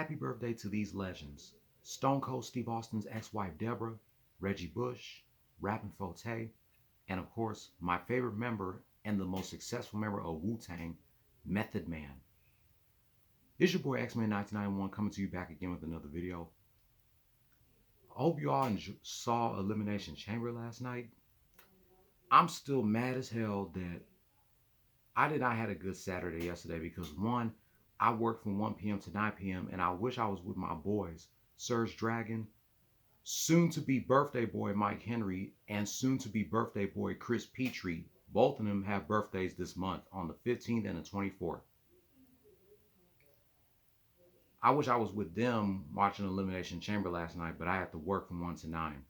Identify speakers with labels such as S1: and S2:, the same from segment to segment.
S1: happy birthday to these legends: Stone Cold Steve Austin's ex-wife Deborah, Reggie Bush, Rappin' Forte, and of course, my favorite member and the most successful member of Wu-Tang, Method Man. It's your boy X-Man 1991 coming to you back again with another video. I hope you all saw Elimination Chamber last night. I'm still mad as hell that I did not have a good Saturday yesterday because one, I worked from 1 p.m. to 9 p.m. and I wish I was with my boys, Serge Dragon, soon to be birthday boy Mike Henry, and soon to be birthday boy Chris Petrie. Both of them have birthdays this month on the 15th and the 24th. I wish I was with them watching Elimination Chamber last night, but I had to work from 1 to 9.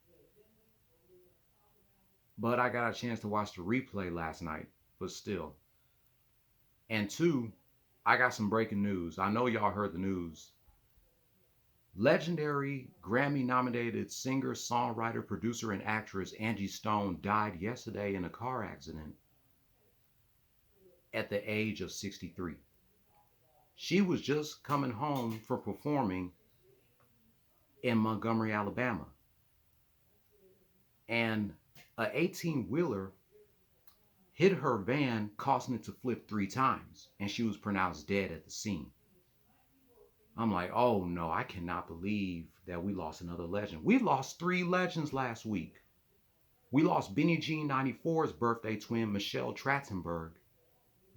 S1: But I got a chance to watch the replay last night, but still. And two, I got some breaking news. I know y'all heard the news. Legendary Grammy-nominated singer, songwriter, producer, and actress Angie Stone died yesterday in a car accident at the age of 63. She was just coming home from performing in Montgomery, Alabama. And an 18-wheeler hit her van, causing it to flip 3 times, and she was pronounced dead at the scene. I'm like, oh no, I cannot believe that we lost another legend. We lost 3 legends last week. We lost Benny Jean 94's birthday twin, Michelle Trachtenberg.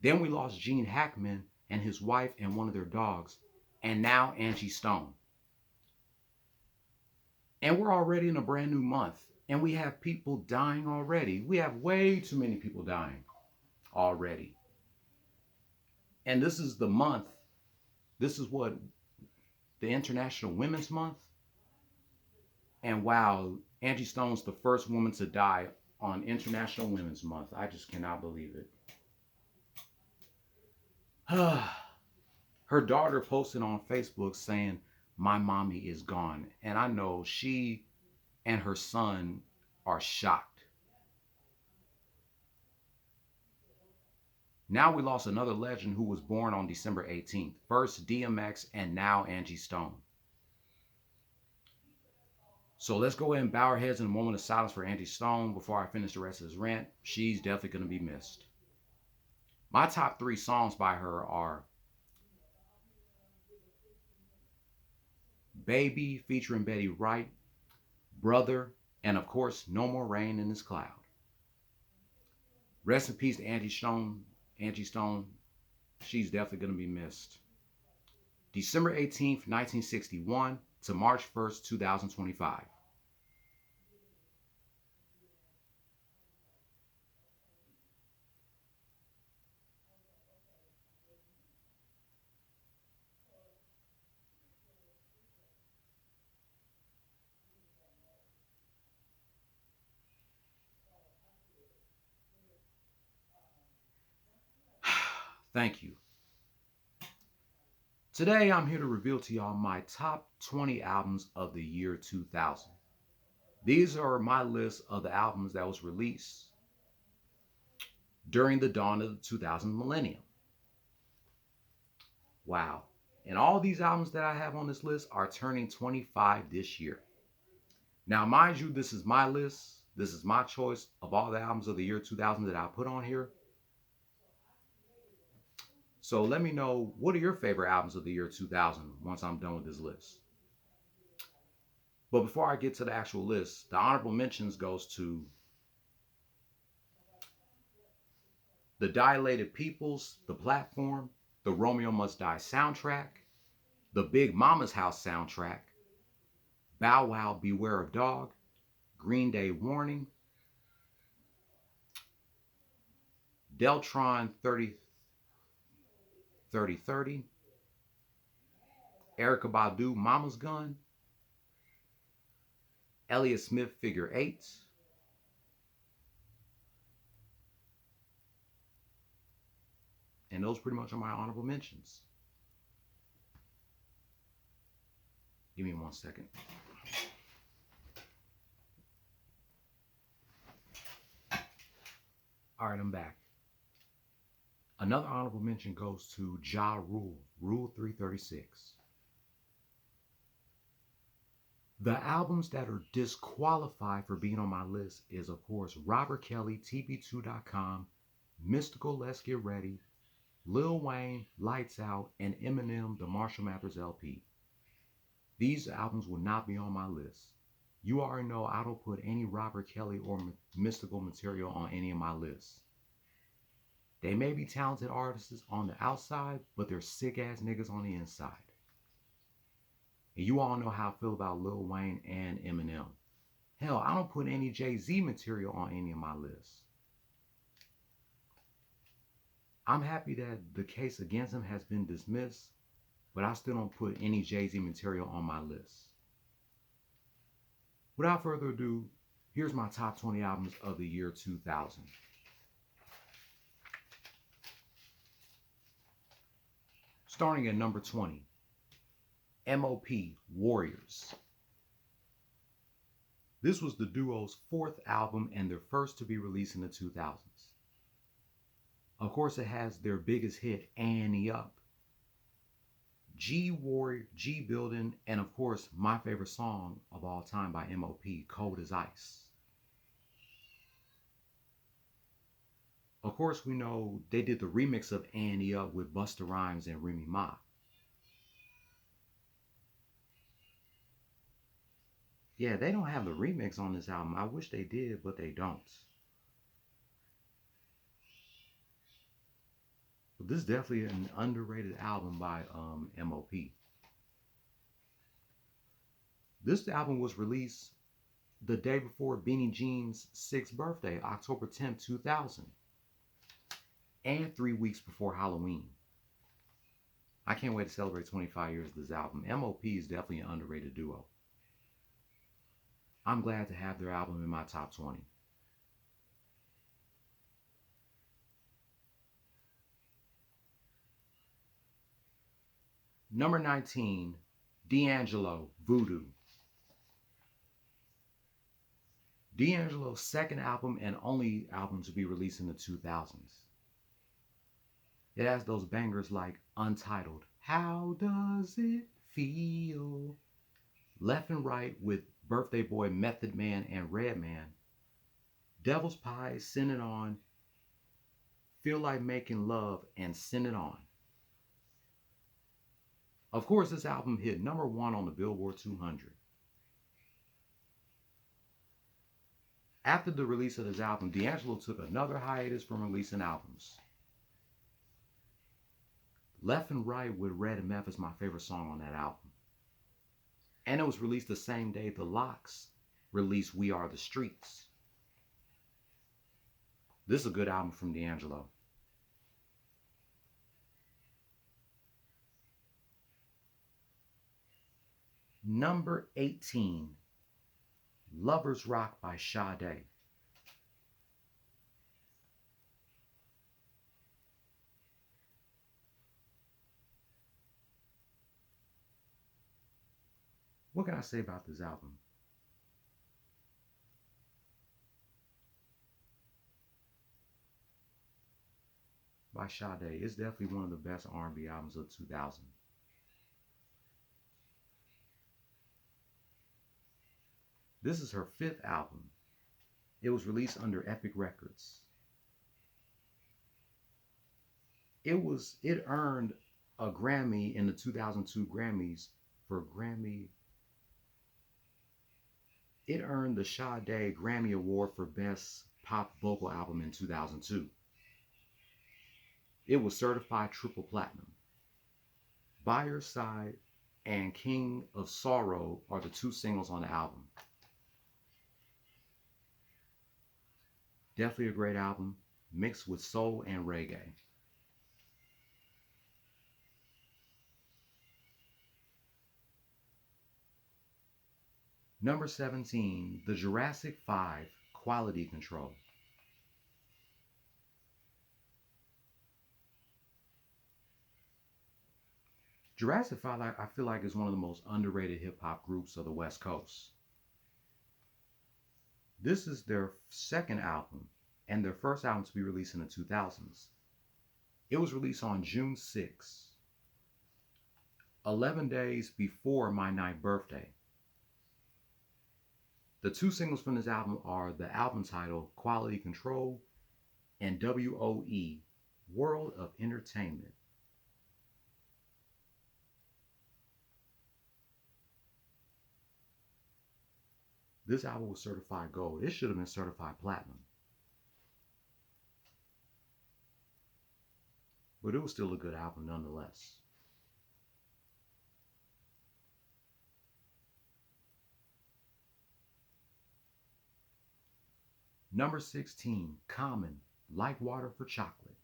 S1: Then we lost Gene Hackman and his wife and one of their dogs. And now Angie Stone. And we're already in a brand new month. And we have people dying already. We have way too many people dying already. And this is the month. This is what? The International Women's Month. And wow, Angie Stone's the first woman to die on International Women's Month. I just cannot believe it. Her daughter posted on Facebook saying, "My mommy is gone." And I know she and her son are shocked. Now we lost another legend who was born on December 18th. First DMX and now Angie Stone. So let's go ahead and bow our heads in a moment of silence for Angie Stone before I finish the rest of this rant. She's definitely going to be missed. My top 3 songs by her are Baby featuring Betty Wright, Brother, and of course, No More Rain in This Cloud. Rest in peace to Angie Stone. Angie Stone, she's definitely going to be missed. December 18th, 1961 to March 1st, 2025. Thank you. Today, I'm here to reveal to y'all my top 20 albums of the year 2000. These are my list of the albums that was released during the dawn of the 2000 millennium. Wow. And all these albums that I have on this list are turning 25 this year. Now, mind you, this is my list. This is my choice of all the albums of the year 2000 that I put on here. So let me know, what are your favorite albums of the year 2000 once I'm done with this list. But before I get to the actual list, the honorable mentions goes to The Dilated Peoples, The Platform, the Romeo Must Die soundtrack, the Big Mama's House soundtrack, Bow Wow Beware of Dog, Green Day Warning, Deltron 3030, Erykah Badu Mama's Gun, Elliott Smith Figure Eights, and those pretty much are my honorable mentions. Give me 1 second. All right, I'm back. Another honorable mention goes to Ja Rule, Rule 336. The albums that are disqualified for being on my list is, of course, Robert Kelly, TB2.com, Mystical, Let's Get Ready, Lil Wayne, Lights Out, and Eminem, The Marshall Mathers LP. These albums will not be on my list. You already know I don't put any Robert Kelly or Mystical material on any of my lists. They may be talented artists on the outside, but they're sick ass niggas on the inside. And you all know how I feel about Lil Wayne and Eminem. Hell, I don't put any Jay-Z material on any of my lists. I'm happy that the case against him has been dismissed, but I still don't put any Jay-Z material on my list. Without further ado, here's my top 20 albums of the year 2000. Starting at number 20, M.O.P. Warriors. This was the duo's fourth album and their first to be released in the 2000s. Of course, it has their biggest hit, Ante Up, G Warrior, G Building, and of course, my favorite song of all time by M.O.P., Cold as Ice. Of course, we know they did the remix of Ante Up with Busta Rhymes and Remy Ma. Yeah, they don't have the remix on this album. I wish they did, but they don't. But this is definitely an underrated album by M.O.P. This album was released the day before Beanie Jean's 6th birthday, October 10th, 2000, and 3 weeks before Halloween. I can't wait to celebrate 25 years of this album. M.O.P. is definitely an underrated duo. I'm glad to have their album in my top 20. Number 19, D'Angelo, Voodoo. D'Angelo's second album and only album to be released in the 2000s. It has those bangers like Untitled, How Does It Feel? Left and Right with Birthday Boy, Method Man, and Redman. Devil's Pie, Send It On, Feel Like Making Love, and Send It On. Of course, this album hit number 1 on the Billboard 200. After the release of this album, D'Angelo took another hiatus from releasing albums. Left and Right with Red and Meth is my favorite song on that album. And it was released the same day the Lox released We Are the Streets. This is a good album from D'Angelo. Number 18, Lovers Rock by Sade. What can I say about this album? By Sade. It's definitely one of the best R&B albums of 2000. This is her 5th album. It was released under Epic Records. It earned a Grammy in the 2002 Grammys for Grammy. It earned the Sade Grammy Award for Best Pop Vocal Album in 2002. It was certified triple platinum. By Your Side and King of Sorrow are the 2 singles on the album. Definitely a great album, mixed with soul and reggae. Number 17, The Jurassic 5, Quality Control. Jurassic 5, I feel like, is one of the most underrated hip-hop groups of the West Coast. This is their second album and their first album to be released in the 2000s. It was released on June 6, 11 days before my 9th birthday. The two singles from this album are the album title Quality Control and WOE, World of Entertainment. This album was certified gold. It should have been certified platinum. But it was still a good album nonetheless. Number 16, Common, Like Water for Chocolate.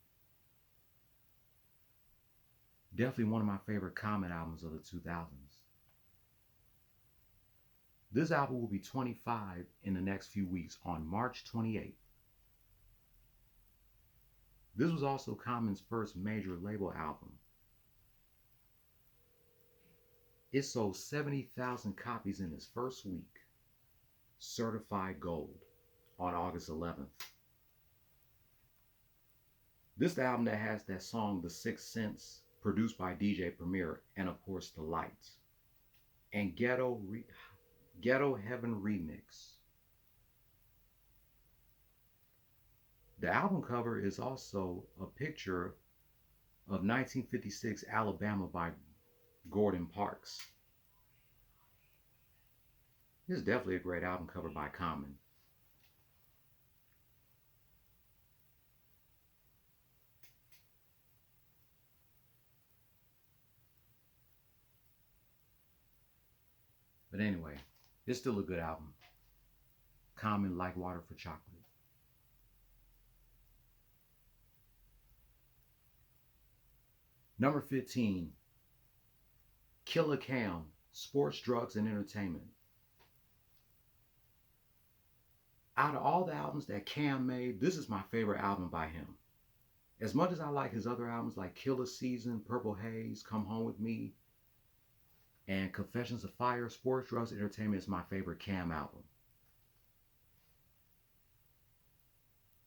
S1: Definitely one of my favorite Common albums of the 2000s. This album will be 25 in the next few weeks on March 28th. This was also Common's first major label album. It sold 70,000 copies in its first week, certified gold, on August 11th. This is the album that has that song, The Sixth Sense, produced by DJ Premier, and of course, The Lights, and Ghetto Heaven Remix. The album cover is also a picture of 1956 Alabama by Gordon Parks. This is definitely a great album cover by Common. But anyway, it's still a good album. Common, Like Water for Chocolate. Number 15, Killa Cam, Sports, Drugs, and Entertainment. Out of all the albums that Cam made, this is my favorite album by him. As much as I like his other albums like Killer Season, Purple Haze, Come Home With Me, and Confessions of Fire, Sports, Drugs, Entertainment is my favorite Cam album.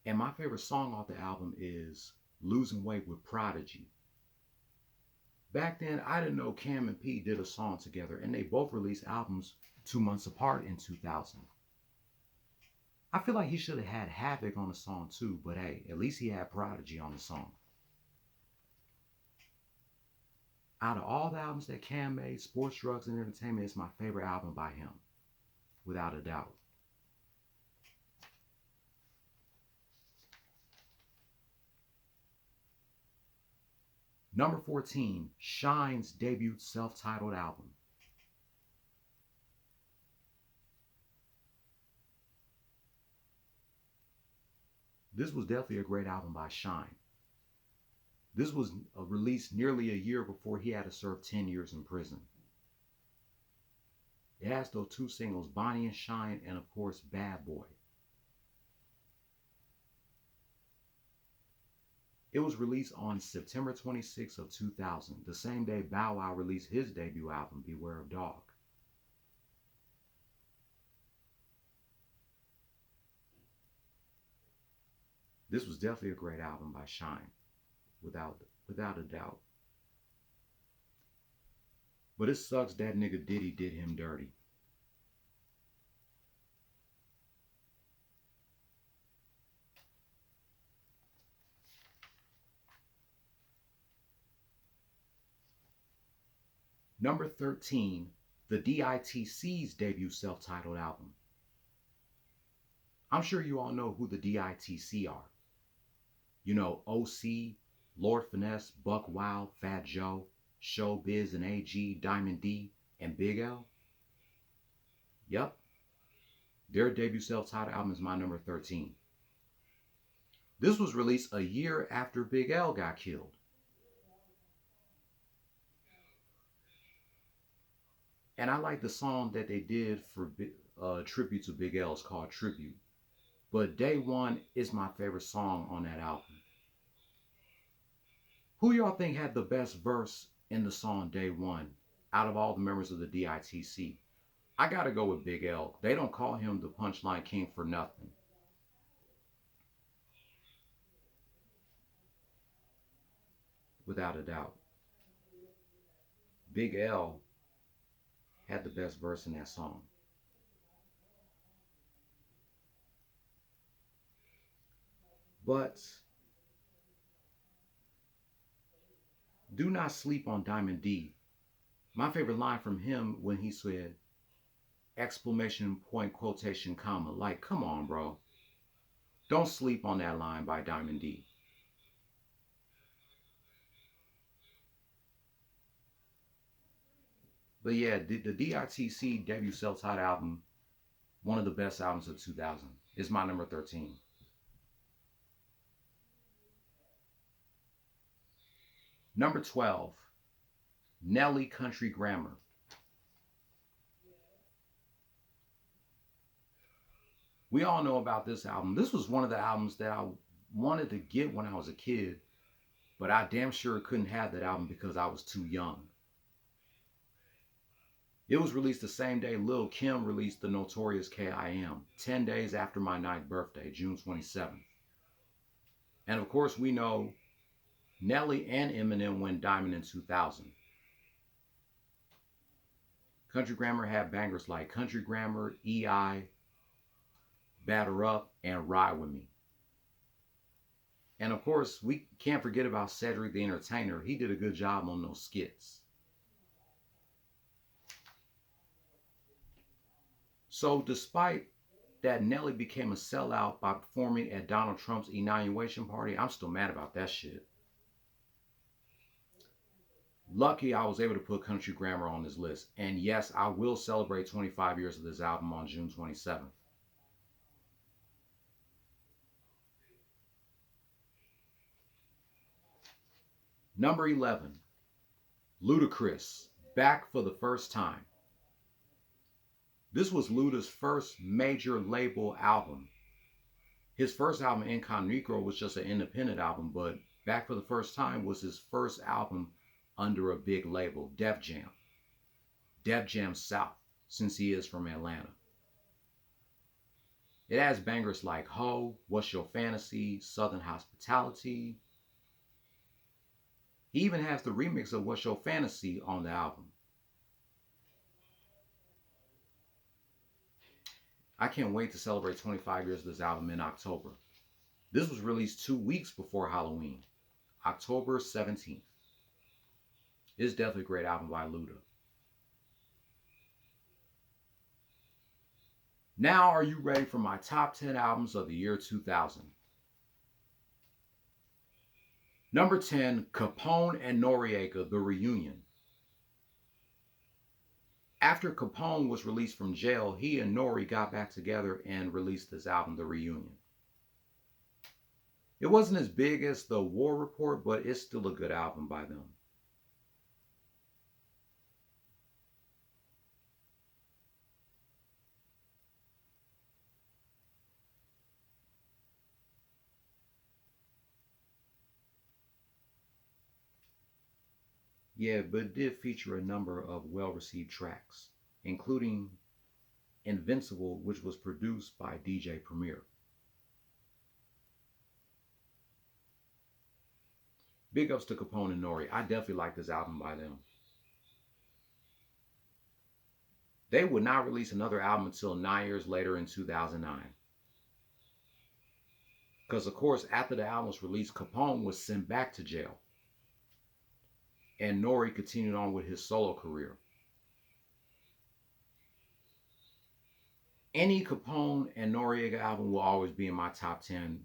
S1: And my favorite song off the album is Losing Weight with Prodigy. Back then, I didn't know Cam and P did a song together, and they both released albums 2 months apart in 2000. I feel like he should have had Havoc on the song too, but hey, at least he had Prodigy on the song. Out of all the albums that Cam made, Sports, Drugs, and Entertainment is my favorite album by him, without a doubt. Number 14, Shine's debut self-titled album. This was definitely a great album by Shine. This was released nearly a year before he had to serve 10 years in prison. It has those two singles, Bonnie and Shine, and of course, Bad Boy. It was released on September 26th of 2000, the same day Bow Wow released his debut album, Beware of Dog. This was definitely a great album by Shine, without a doubt. But it sucks that nigga Diddy did him dirty. Number 13, the DITC's debut self-titled album. I'm sure you all know who the DITC are. You know, OC, Lord Finesse, Buck Wild, Fat Joe, Showbiz and AG, Diamond D, and Big L. Yep, their debut self-titled album is my number 13. This was released a year after Big L got killed. And I like the song that they did for tribute to Big L. It's called Tribute. But Day One is my favorite song on that album. Who y'all think had the best verse in the song Day One out of all the members of the DITC? I gotta go with Big L. They don't call him the Punchline King for nothing. Without a doubt. Big L had the best verse in that song. But do not sleep on Diamond D. My favorite line from him when he said, exclamation point, quotation, comma. Like, come on, bro. Don't sleep on that line by Diamond D. But yeah, the DITC debut self-titled album, one of the best albums of 2000, is my number 13. Number 12, Nelly Country Grammar. We all know about this album. This was one of the albums that I wanted to get when I was a kid, but I damn sure couldn't have that album because I was too young. It was released the same day Lil' Kim released the Notorious K.I.M., 10 days after my 9th birthday, June 27th. And of course, we know Nelly and Eminem went diamond in 2000. Country Grammar had bangers like Country Grammar, E.I., Batter Up, and Ride With Me. And of course, we can't forget about Cedric the Entertainer. He did a good job on those skits. So despite that Nelly became a sellout by performing at Donald Trump's inauguration party, I'm still mad about that shit. Lucky I was able to put Country Grammar on this list. And yes, I will celebrate 25 years of this album on June 27th. Number 11, Ludacris, Back for the First Time. This was Luda's first major label album. His first album, Incognito, was just an independent album, but Back for the First Time was his first album under a big label, Def Jam. Def Jam South, since he is from Atlanta. It has bangers like Ho, What's Your Fantasy, Southern Hospitality. He even has the remix of What's Your Fantasy on the album. I can't wait to celebrate 25 years of this album in October. This was released 2 weeks before Halloween, October 17th. It's definitely a great album by Luda. Now, are you ready for my top 10 albums of the year 2000? Number 10, Capone and Noreaga, The Reunion. After Capone was released from jail, he and Nori got back together and released this album, The Reunion. It wasn't as big as The War Report, but it's still a good album by them. Yeah, but it did feature a number of well-received tracks, including Invincible, which was produced by DJ Premier. Big ups to Capone and Nori. I definitely like this album by them. They would not release another album until 9 years later in 2009. Because, of course, after the album was released, Capone was sent back to jail. And Nori continued on with his solo career. Any Capone and Noreaga album will always be in my top 10,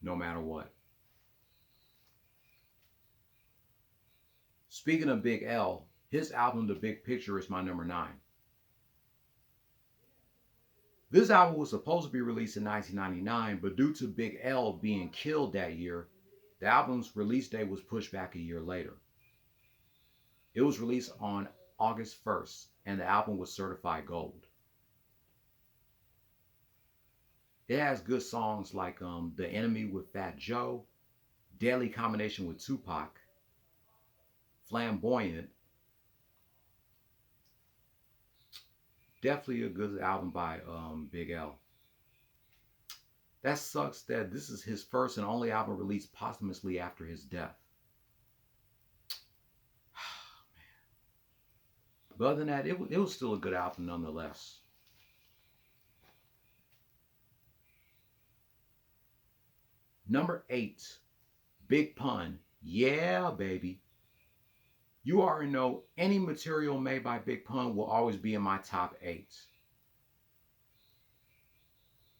S1: no matter what. Speaking of Big L, his album, The Big Picture, is my number 9. This album was supposed to be released in 1999, but due to Big L being killed that year, the album's release date was pushed back a year later. It was released on August 1st, and the album was certified gold. It has good songs like The Enemy with Fat Joe, Deadly Combination with Tupac, Flamboyant. Definitely a good album by Big L. That sucks that this is his first and only album released posthumously after his death. But other than that, it was still a good album nonetheless. Number 8, Big Pun. Yeah, baby. You already know any material made by Big Pun will always be in my top 8.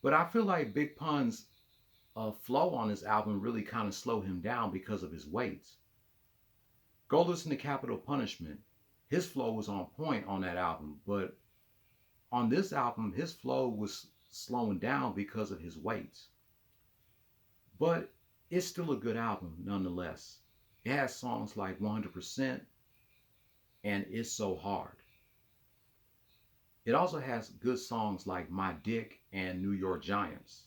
S1: But I feel like Big Pun's flow on this album really kind of slowed him down because of his weight. Go listen to Capital Punishment. His flow was on point on that album, but on this album, his flow was slowing down because of his weight. But it's still a good album nonetheless. It has songs like 100% and It's So Hard. It also has good songs like My Dick and New York Giants.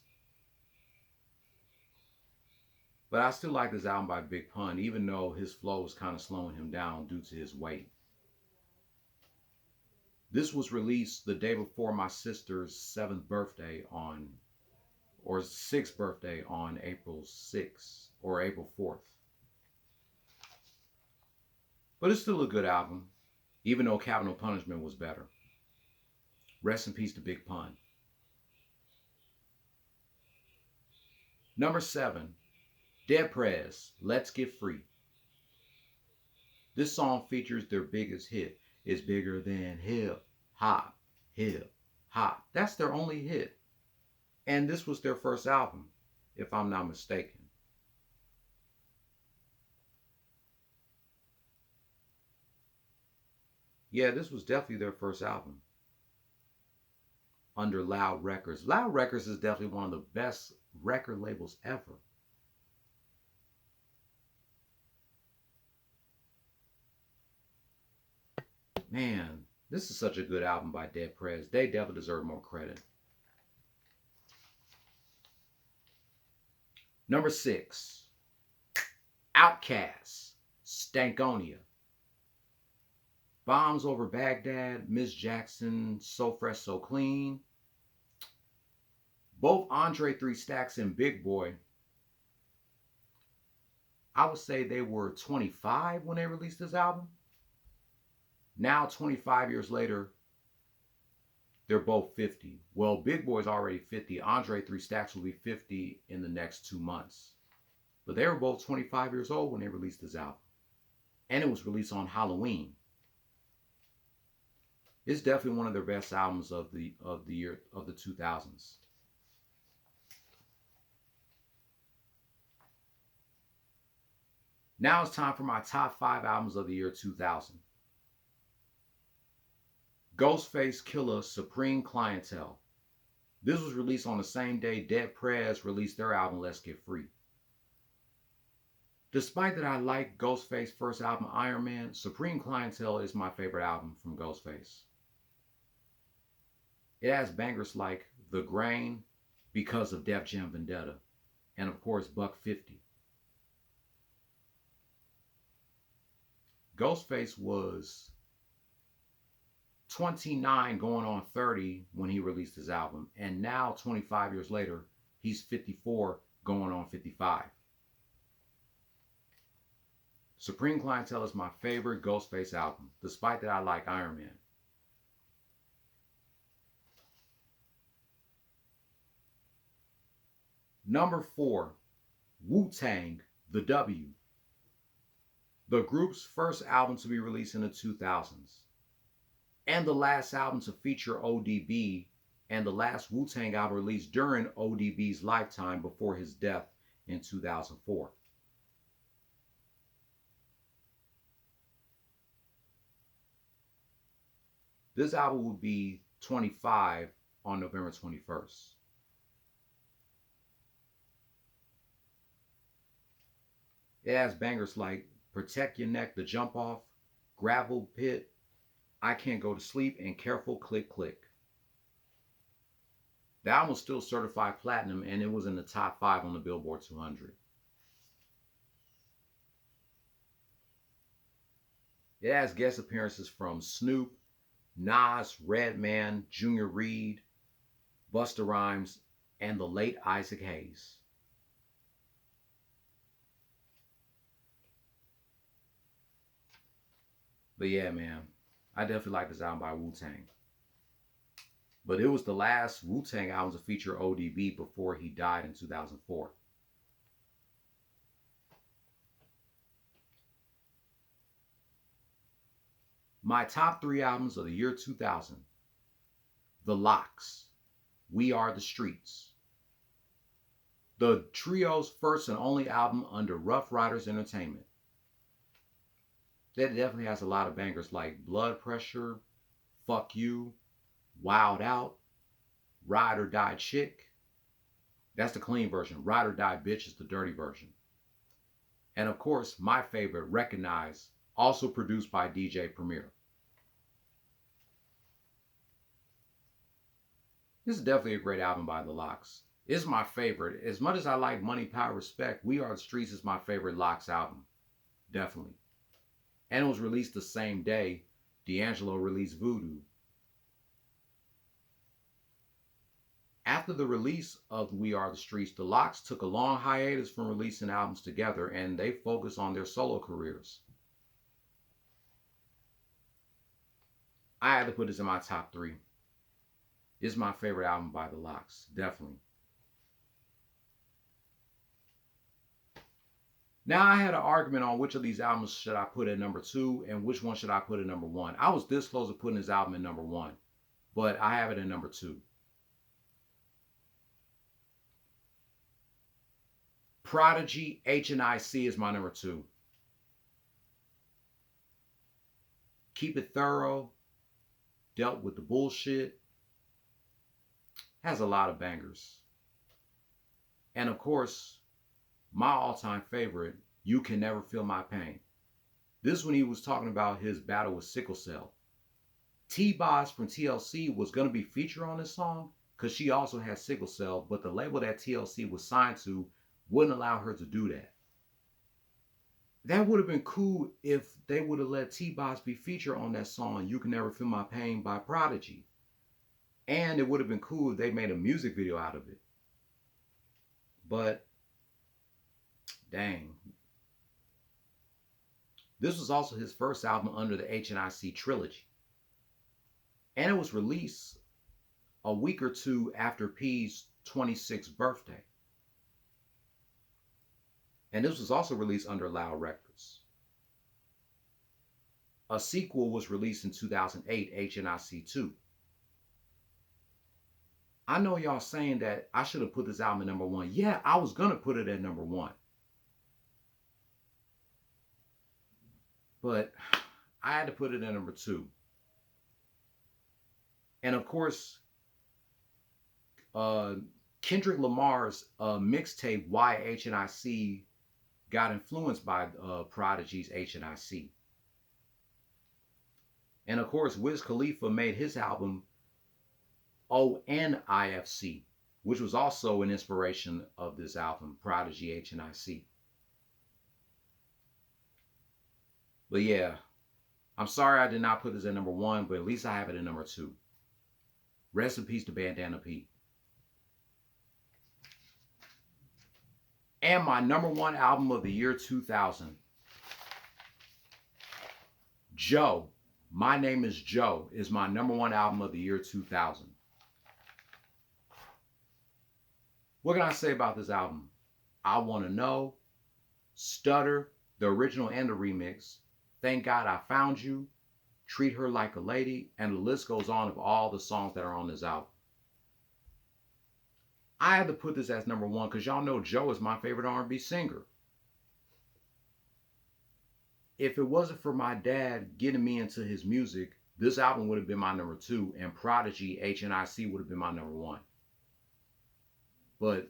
S1: But I still like this album by Big Pun, even though his flow is kind of slowing him down due to his weight. This was released the day before my sister's 7th birthday or 6th birthday on April 6th or April 4th. But it's still a good album, even though Capital Punishment was better. Rest in peace to Big Pun. Number 7, Dead Prez, Let's Get Free. This song features their biggest hit. It's bigger than hip hop, hip hop. That's their only hit. And this was their first album, if I'm not mistaken. Yeah, this was definitely their first album under Loud Records. Loud Records is definitely one of the best record labels ever. Man, this is such a good album by Dead Prez. They definitely deserve more credit. Number 6, Outkast, Stankonia. Bombs Over Baghdad, Miss Jackson, So Fresh, So Clean. Both Andre 3 Stacks and Big Boi, I would say they were 25 when they released this album. Now, 25 years later, they're both 50. Well, Big Boi's already 50. Andre 3 Stacks will be 50 in the next 2 months. But they were both 25 years old when they released this album. And it was released on Halloween. It's definitely one of their best albums of the year of the 2000s. Now it's time for my top 5 albums of the year 2000. Ghostface Killah, Supreme Clientele. This was released on the same day Dead Prez released their album Let's Get Free. Despite that I like Ghostface's first album Iron Man, Supreme Clientele is my favorite album from Ghostface. It has bangers like The Grain, Because of Def Jam Vendetta, and of course Buck 50. Ghostface was 29 going on 30 when he released his album, and now 25 years later he's 54 going on 55. Supreme Clientele is my favorite Ghostface album, despite that I like Iron Man. Number 4, Wu-Tang, The W. The group's first album to be released in the 2000s. And the last album to feature ODB, and the last Wu-Tang album released during ODB's lifetime before his death in 2004. This album will be 25 on November 21st. It has bangers like Protect Your Neck, The Jump Off, Gravel Pit, I Can't Go to Sleep, and Careful Click Click. The album was still certified platinum, and it was in the top 5 on the Billboard 200. It has guest appearances from Snoop, Nas, Redman, Junior Reid, Busta Rhymes, and the late Isaac Hayes. But yeah, man, I definitely like this album by Wu-Tang. But it was the last Wu-Tang album to feature ODB before he died in 2004. My top 3 albums of the year 2000. The Lox, We Are the Streets. The trio's first and only album under Ruff Ryders Entertainment. That definitely has a lot of bangers like Blood Pressure, Fuck You, Wild Out, Ride or Die Chick. That's the clean version. Ride or Die Bitch is the dirty version. And of course, my favorite, Recognize, also produced by DJ Premier. This is definitely a great album by The Lox. It's my favorite. As much as I like Money, Power, Respect, We Are the Streets is my favorite Lox album. Definitely. And it was released the same day D'Angelo released Voodoo. After the release of We Are the Streets, the Lox took a long hiatus from releasing albums together, and they focused on their solo careers. I had to put this in my top 3. It's my favorite album by the Lox, definitely. Now I had an argument on which of these albums should I put at number 2 and which one should I put at number 1. I was this close to putting this album at number 1, but I have it at number 2. Prodigy, H&IC is my number 2. Keep It Thorough, Dealt with the Bullshit, has a lot of bangers. And of course, my all-time favorite, You Can Never Feel My Pain. This when he was talking about his battle with sickle cell. T-Boz from TLC was going to be featured on this song because she also has sickle cell, but the label that TLC was signed to wouldn't allow her to do that. That would have been cool if they would have let T-Boz be featured on that song, You Can Never Feel My Pain by Prodigy. And it would have been cool if they made a music video out of it. But, dang. This was also his first album under the H&IC trilogy. And it was released a week or two after P's 26th birthday. And this was also released under Loud Records. A sequel was released in 2008, H&IC 2. I know y'all saying that I should have put this album at number 1. Yeah, I was going to put it at number 1. But I had to put it at number 2. And of course, Kendrick Lamar's mixtape, Why H&IC, got influenced by Prodigy's H&IC. And of course, Wiz Khalifa made his album ONIFC, which was also an inspiration of this album, Prodigy H&IC. But yeah, I'm sorry I did not put this at number 1, but at least I have it at number 2. Rest in peace to Bandana Pete. And my number 1 album of the year 2000. Joe, My Name is Joe, is my number 1 album of the year 2000. What can I say about this album? I Want to Know, Stutter, the original and the remix, Thank God I Found You, Treat Her Like a Lady, and the list goes on of all the songs that are on this album. I had to put this as number 1 because y'all know Joe is my favorite R&B singer. If it wasn't for my dad getting me into his music, this album would have been my number 2, and Prodigy H&IC would have been my number 1. But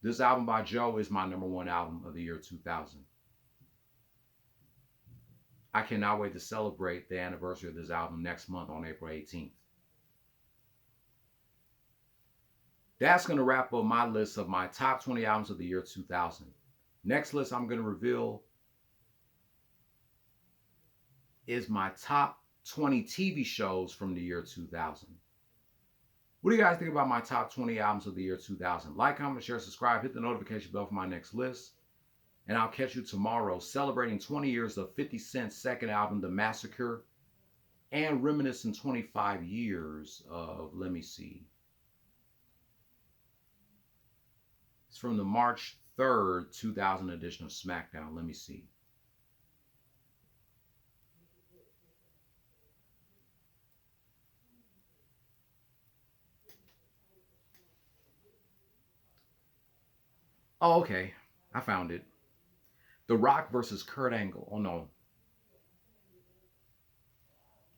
S1: this album by Joe is my number 1 album of the year 2000. I cannot wait to celebrate the anniversary of this album next month on April 18th. That's going to wrap up my list of my top 20 albums of the year 2000. Next list I'm going to reveal is my top 20 TV shows from the year 2000. What do you guys think about my top 20 albums of the year 2000? Like, comment, share, subscribe, hit the notification bell for my next list. And I'll catch you tomorrow celebrating 20 years of 50 Cent's second album, The Massacre, and reminiscing 25 years of, let me see. It's from the March 3rd, 2000 edition of SmackDown. Let me see. Oh, okay. I found it. The Rock versus Kurt Angle. Oh no.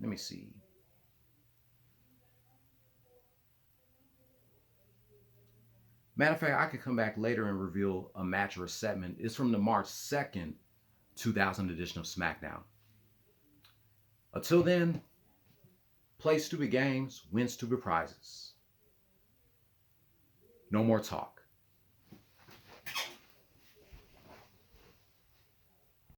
S1: Let me see. Matter of fact, I could come back later and reveal a match or a segment. It's from the March 2nd, 2000 edition of SmackDown. Until then, play stupid games, win stupid prizes. No more talk.